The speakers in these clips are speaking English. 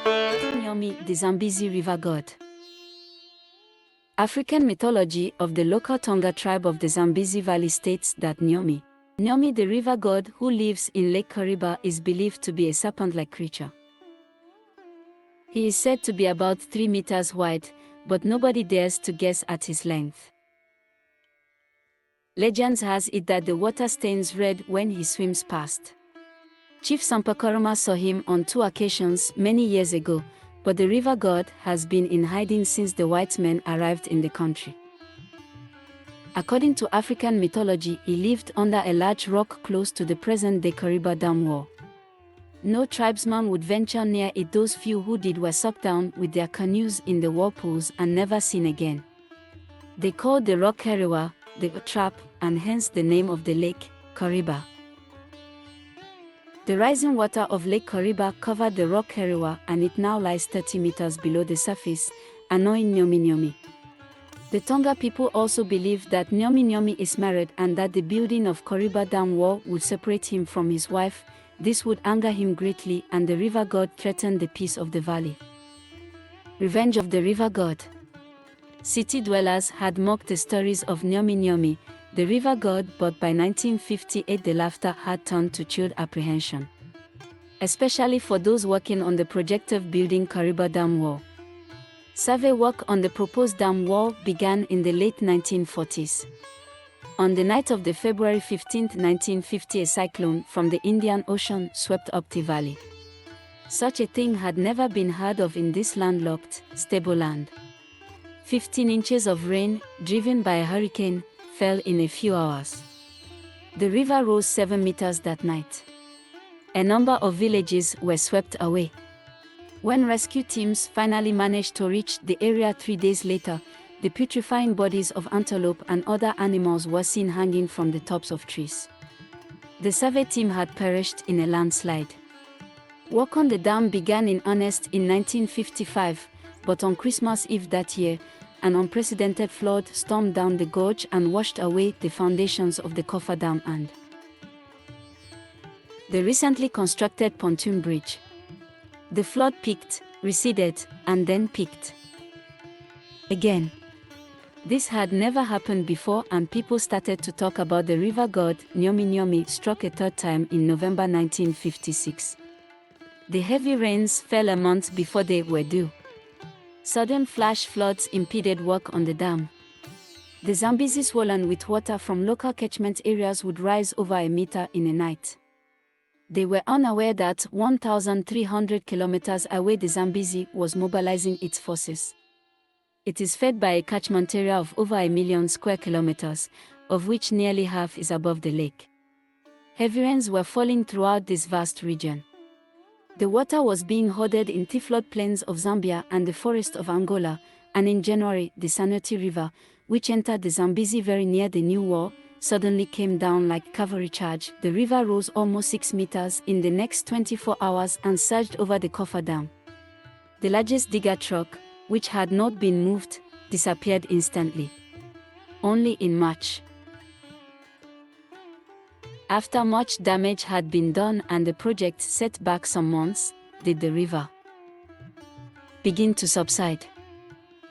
Nyami The Zambezi River God. African mythology of the local Tonga tribe of the Zambezi Valley states that Nyami the river god who lives in Lake Kariba is believed to be a serpent-like creature. He is said to be about 3 meters wide, but nobody dares to guess at his length. Legends has it that the water stains red when he swims past. Chief Sampakoroma saw him on 2 occasions many years ago, but the river god has been in hiding since the white men arrived in the country. According to African mythology, he lived under a large rock close to the present-day Kariba Dam wall. No tribesman would venture near it. Those few who did were sucked down with their canoes in the whirlpools and never seen again. They called the rock Kariwa, the trap, and hence the name of the lake, Kariba. The rising water of Lake Kariba covered the rock Kariwa, and it now lies 30 meters below the surface, annoying Nyami Nyami. The Tonga people also believe that Nyami Nyami is married and that the building of Kariba Dam wall would separate him from his wife. This would anger him greatly, and the river god threatened the peace of the valley. Revenge of the river god. City dwellers had mocked the stories of Nyami Nyami, the river god, but by 1958 the laughter had turned to chilled apprehension. Especially for those working on the project of building Kariba Dam wall. Survey work on the proposed dam wall began in the late 1940s. On the night of February 15, 1950, a cyclone from the Indian Ocean swept up the valley. Such a thing had never been heard of in this landlocked, stable land. 15 inches of rain, driven by a hurricane, fell in a few hours. The river rose 7 meters that night. A number of villages were swept away. When rescue teams finally managed to reach the area 3 days later, the putrefying bodies of antelope and other animals were seen hanging from the tops of trees. The survey team had perished in a landslide. Work on the dam began in earnest in 1955, but on Christmas Eve that year, an unprecedented flood stormed down the gorge and washed away the foundations of the coffer dam and the recently constructed pontoon bridge. The flood peaked, receded, and then peaked again. This had never happened before, and people started to talk about the river god. Nyami Nyami struck a 3rd time in November 1956. The heavy rains fell a month before they were due. Sudden flash floods impeded work on the dam. The Zambezi, swollen with water from local catchment areas, would rise over a meter in a night. They were unaware that 1,300 kilometers away the Zambezi was mobilizing its forces. It is fed by a catchment area of over 1 million square kilometers, of which nearly half is above the lake. Heavy rains were falling throughout this vast region. The water was being hoarded in the floodplains of Zambia and the forest of Angola, and in January, the Nyami River, which entered the Zambezi very near the new wall, suddenly came down like cavalry charge. The river rose almost 6 meters in the next 24 hours and surged over the coffer dam. The largest digger truck, which had not been moved, disappeared instantly. Only in March, after much damage had been done and the project set back some months, did the river begin to subside.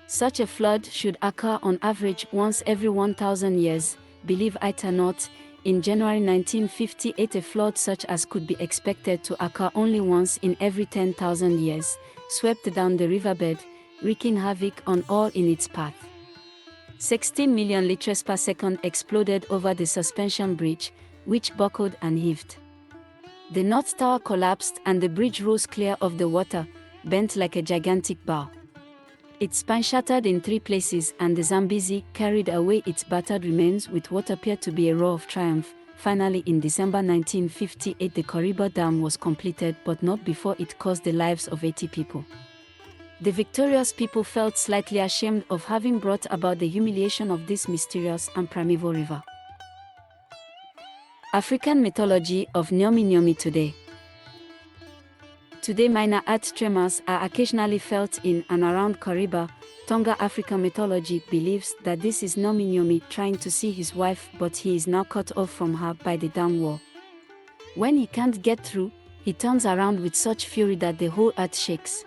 Such a flood should occur on average once every 1,000 years, believe it or not. In January 1958, a flood such as could be expected to occur only once in every 10,000 years, swept down the riverbed, wreaking havoc on all in its path. 16 million liters per second exploded over the suspension bridge, which buckled and heaved. The North Tower collapsed and the bridge rose clear of the water, bent like a gigantic bow. Its span shattered in 3 places, and the Zambezi carried away its battered remains with what appeared to be a roar of triumph. Finally, in December 1958, the Kariba Dam was completed, but not before it cost the lives of 80 people. The victorious people felt slightly ashamed of having brought about the humiliation of this mysterious and primeval river. African mythology of Nyami Nyami today. Today, minor earth tremors are occasionally felt in and around Kariba. Tonga African mythology believes that this is Nyami Nyami trying to see his wife, but he is now cut off from her by the dam wall. When he can't get through, he turns around with such fury that the whole earth shakes.